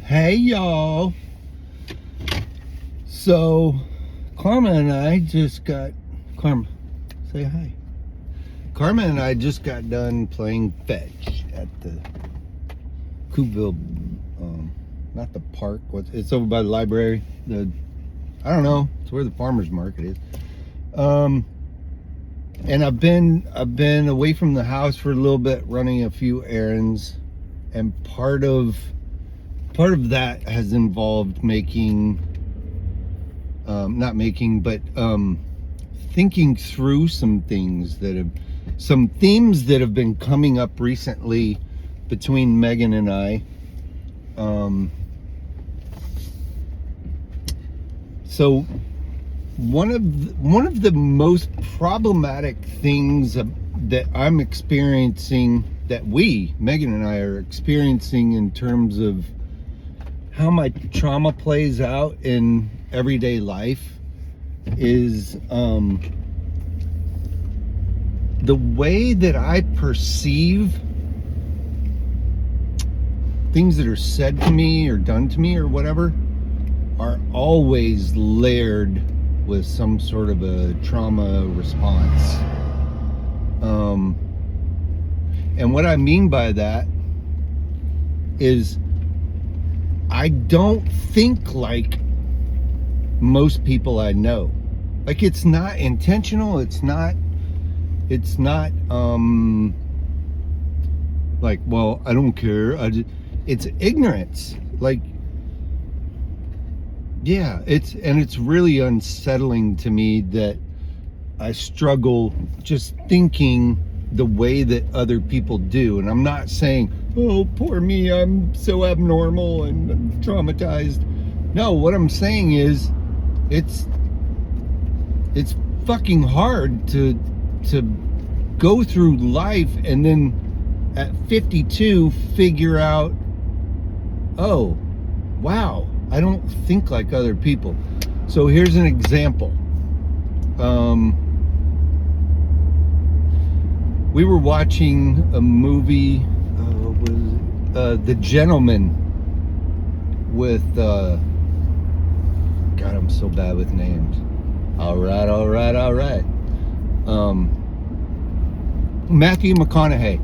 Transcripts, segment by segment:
Hey y'all. So Karma and I just got Karma, say hi. Karma and I just got done playing fetch at the Coopville, not the park. It's over by the library. I don't know. It's where the farmers market is. And I've been away from the house for a little bit, running a few errands, and part of that has involved thinking through some themes that have been coming up recently between Megan and I. So one of the most problematic things that I'm experiencing, that Megan and I are experiencing in terms of how my trauma plays out in everyday life, is the way that I perceive things that are said to me or done to me or whatever are always layered with some sort of a trauma response. And what I mean by that is I don't think like most people I know. Like, it's not intentional. It's not like, well, I don't care. It's ignorance. Like, yeah, it's really unsettling to me that I struggle just thinking the way that other people do. And I'm not saying, oh, poor me, I'm so abnormal and I'm traumatized. No, what I'm saying is it's fucking hard to go through life and then at 52 figure out, oh, wow, I don't think like other people. So here's an example. We were watching a movie, The Gentleman, with God, I'm so bad with names. All right. Matthew McConaughey.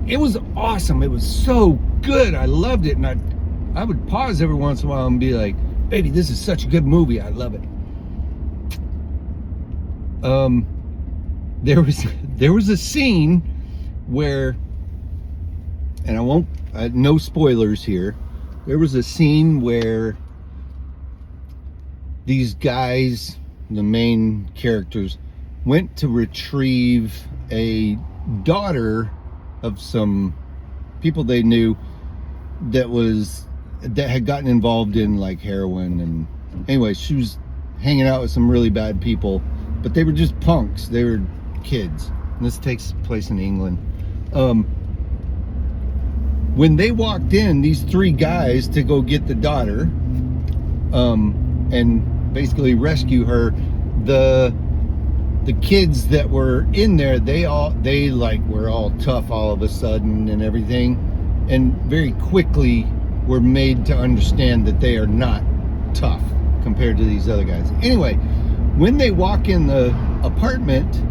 It was awesome. It was so good. I loved it, and I would pause every once in a while and be like, baby, this is such a good movie. I love it. There was a scene where, and no spoilers here. There was a scene where these guys, the main characters, went to retrieve a daughter of some people they knew that had gotten involved in like heroin, and anyway, she was hanging out with some really bad people, but they were just punks. They were kids, and this takes place in England. When they walked in, these three guys, to go get the daughter and basically rescue her, the kids that were in there, they were all tough all of a sudden and everything, and very quickly were made to understand that they are not tough compared to these other guys. Anyway, when they walk in the apartment,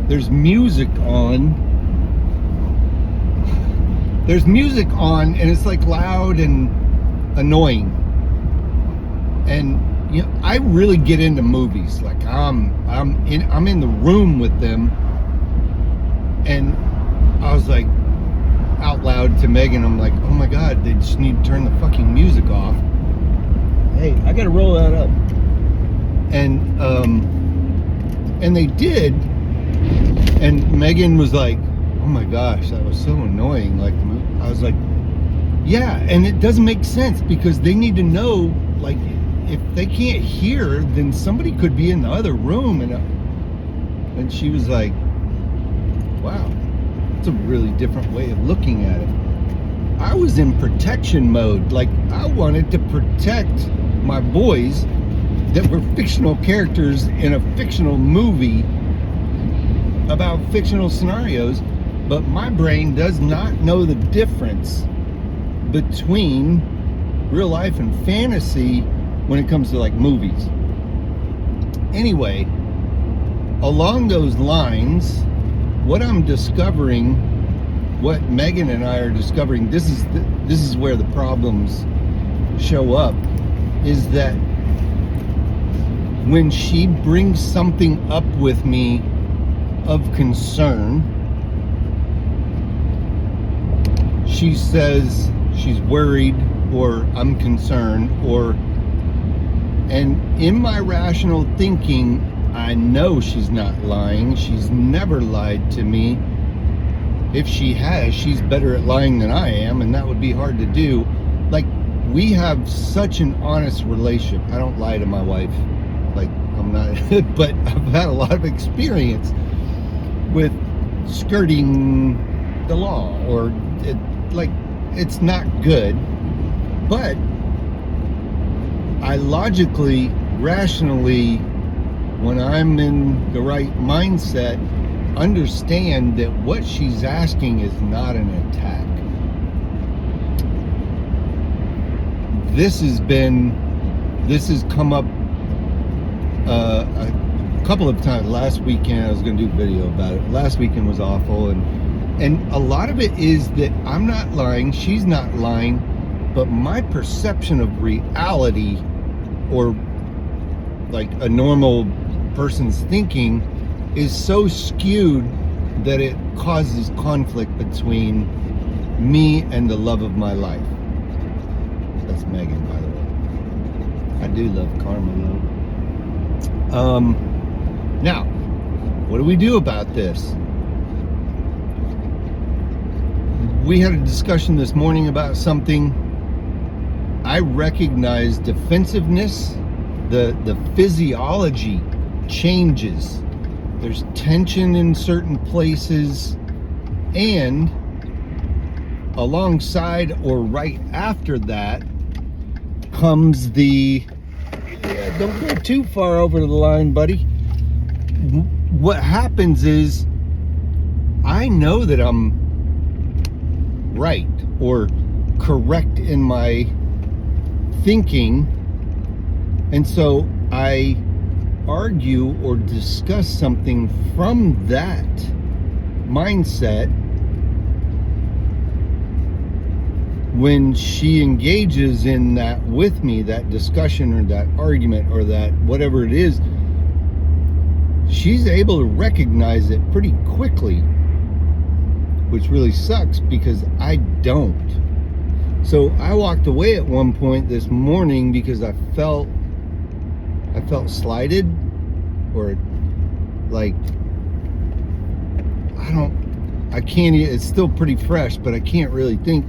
there's music on, and it's like loud and annoying. And you know, I really get into movies. Like, I'm in the room with them, and I was like, out loud to Megan, I'm like, oh my God, they just need to turn the fucking music off. Hey, I gotta roll that up. And they did. And Megan was like, oh my gosh, that was so annoying. Like, I was like, yeah, and it doesn't make sense, because they need to know, like, if they can't hear, then somebody could be in the other room. And she was like, wow, it's a really different way of looking at it. I was in protection mode. Like, I wanted to protect my boys that were fictional characters in a fictional movie about fictional scenarios, but my brain does not know the difference between real life and fantasy when it comes to like movies. Anyway, along those lines, what I'm discovering, what Megan and I are discovering, this is where the problems show up, is that when she brings something up with me of concern, she says she's worried, or I'm concerned, and in my rational thinking, I know she's not lying. She's never lied to me. If she has, she's better at lying than I am, and that would be hard to do. Like, we have such an honest relationship. I don't lie to my wife. Like, I'm not, but I've had a lot of experience with skirting the law, or it's not good. But I logically, rationally, when I'm in the right mindset, understand that what she's asking is not an attack. This has come up a couple of times. Last weekend, I was going to do a video about it. Last weekend was awful, and a lot of it is that I'm not lying, she's not lying, but my perception of reality, or like a normal person's thinking, is so skewed that it causes conflict between me and the love of my life. That's Megan, by the way. I do love karma, though. Now, what do we do about this? We had a discussion this morning about something. I recognize defensiveness. The physiology changes. There's tension in certain places, and alongside or right after that comes don't go too far over the line, buddy. What happens is, I know that I'm right or correct in my thinking, and so I argue or discuss something from that mindset. When she engages in that with me, that discussion or that argument or that whatever it is, she's able to recognize it pretty quickly, which really sucks because I don't. So I walked away at one point this morning because I felt slighted, or like, I can't, it's still pretty fresh, but I can't really think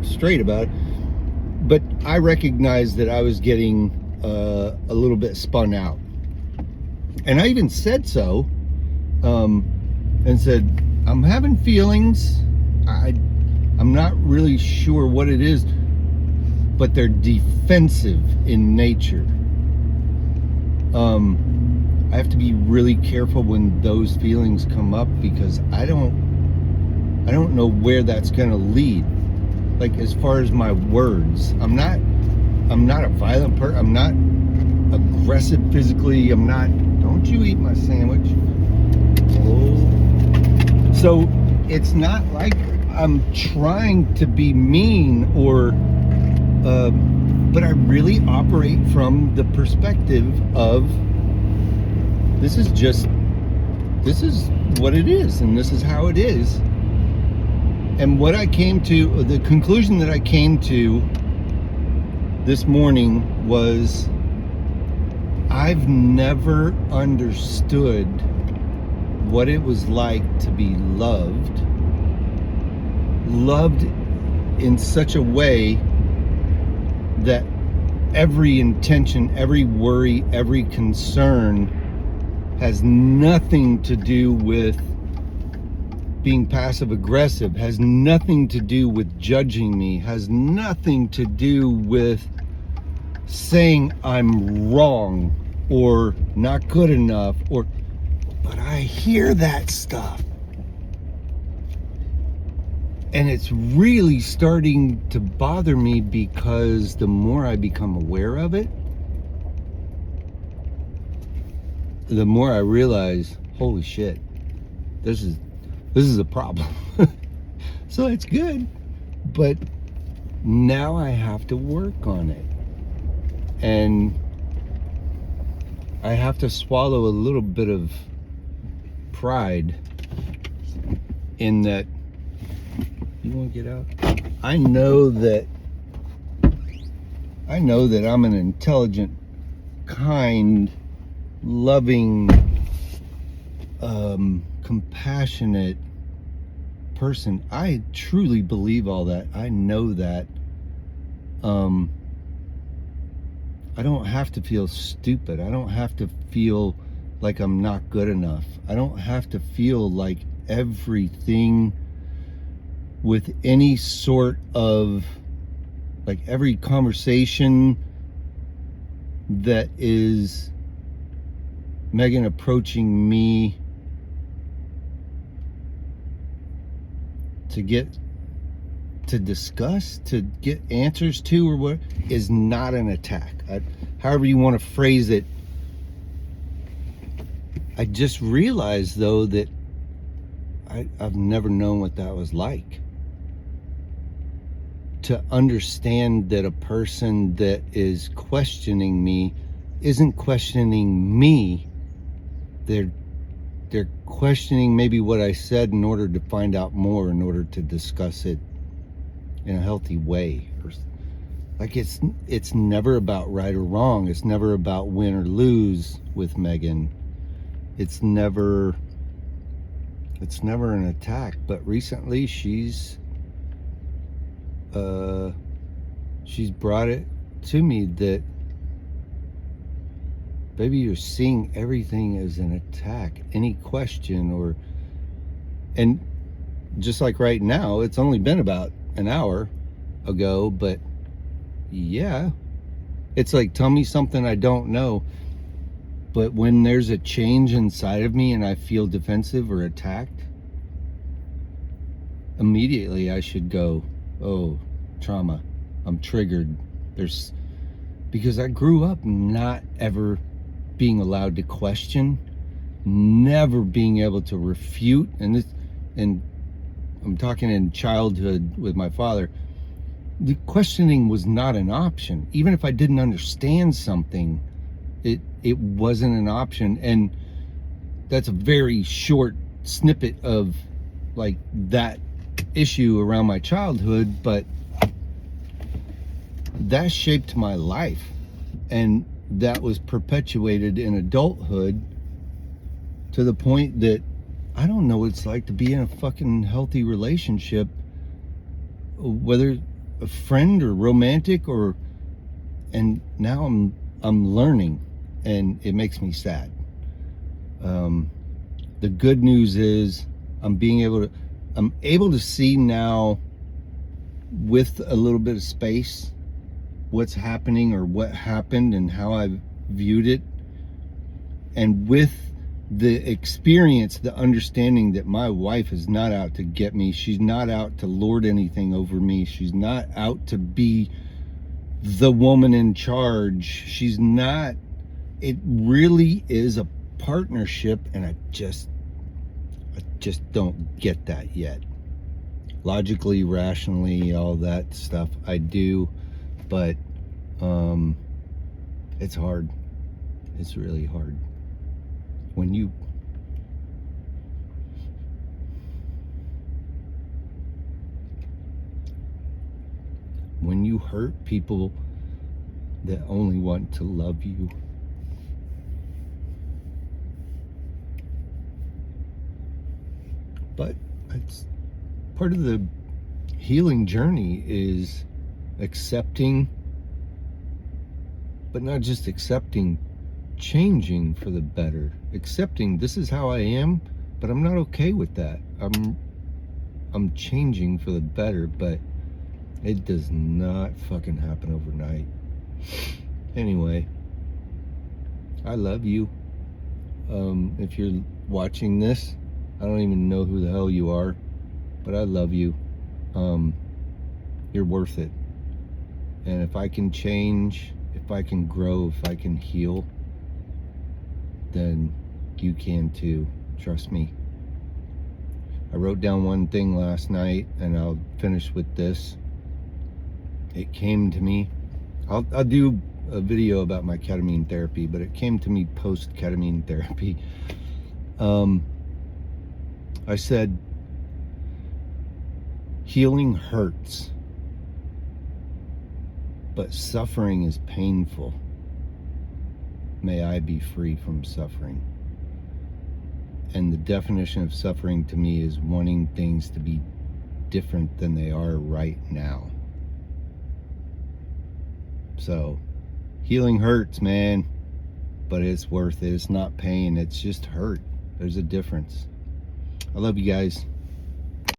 straight about it. But I recognized that I was getting a little bit spun out, and I even said so, and said, I'm having feelings. I'm not really sure what it is, but they're defensive in nature. I have to be really careful when those feelings come up, because I don't know where that's going to lead. Like, as far as my words, I'm not a violent person. I'm not aggressive physically. I'm not. Don't you eat my sandwich? Oh. So it's not like I'm trying to be mean, or but I really operate from the perspective of, this is what it is, and this is how it is. And what I came to, the conclusion that I came to this morning was, I've never understood what it was like to be loved in such a way that every intention, every worry, every concern has nothing to do with being passive aggressive, has nothing to do with judging me, has nothing to do with saying I'm wrong or not good enough, but I hear that stuff. And it's really starting to bother me because the more I become aware of it, the more I realize, holy shit, this is a problem. So it's good, but now I have to work on it. And I have to swallow a little bit of pride in that. You want to get out? I know that I'm an intelligent, kind, loving, compassionate person. I truly believe all that. I know that. I don't have to feel stupid. I don't have to feel like I'm not good enough. I don't have to feel like everything with any sort of, like, every conversation that is Megan approaching me to discuss, to get answers to, or what, is not an attack. However you want to phrase it. I just realized, though, that I've never known what that was like. To understand that a person that is questioning me isn't questioning me. They're questioning maybe what I said in order to find out more, in order to discuss it in a healthy way. Like, it's never about right or wrong. It's never about win or lose with Megan. It's never an attack. But recently she's brought it to me that, baby, you're seeing everything as an attack. Any question and just like right now, it's only been about an hour ago, but yeah, it's like, tell me something I don't know. But when there's a change inside of me and I feel defensive or attacked, immediately I should go, oh, trauma, I'm triggered. Because I grew up not ever being allowed to question, never being able to refute, and I'm talking in childhood with my father. The questioning was not an option. Even if I didn't understand something, it wasn't an option. And that's a very short snippet of, like, that issue around my childhood, but that shaped my life, and that was perpetuated in adulthood to the point that I don't know what it's like to be in a fucking healthy relationship, whether a friend or romantic, and now I'm learning, and it makes me sad. The good news is I'm able to see now, with a little bit of space, what's happening or what happened and how I viewed it. And with the experience, the understanding that my wife is not out to get me. She's not out to lord anything over me. She's not out to be the woman in charge. She's not. It really is a partnership, and I just don't get that yet. Logically, rationally, all that stuff I do, but it's hard. It's really hard when you hurt people that only want to love you. But it's part of the healing journey, is accepting, but not just accepting, changing for the better. Accepting, this is how I am, but I'm not okay with that. I'm changing for the better, but it does not fucking happen overnight. Anyway, I love you. If you're watching this, I don't even know who the hell you are, but I love you. you're worth it. And if I can change, if I can grow, if I can heal, then you can too. Trust me. I wrote down one thing last night, and I'll finish with this. It came to me. I'll do a video about my ketamine therapy, but it came to me post ketamine therapy. I said, healing hurts, but suffering is painful. May I be free from suffering. And the definition of suffering to me is wanting things to be different than they are right now. So, healing hurts, man, but it's worth it. It's not pain, it's just hurt. There's a difference. I love you guys.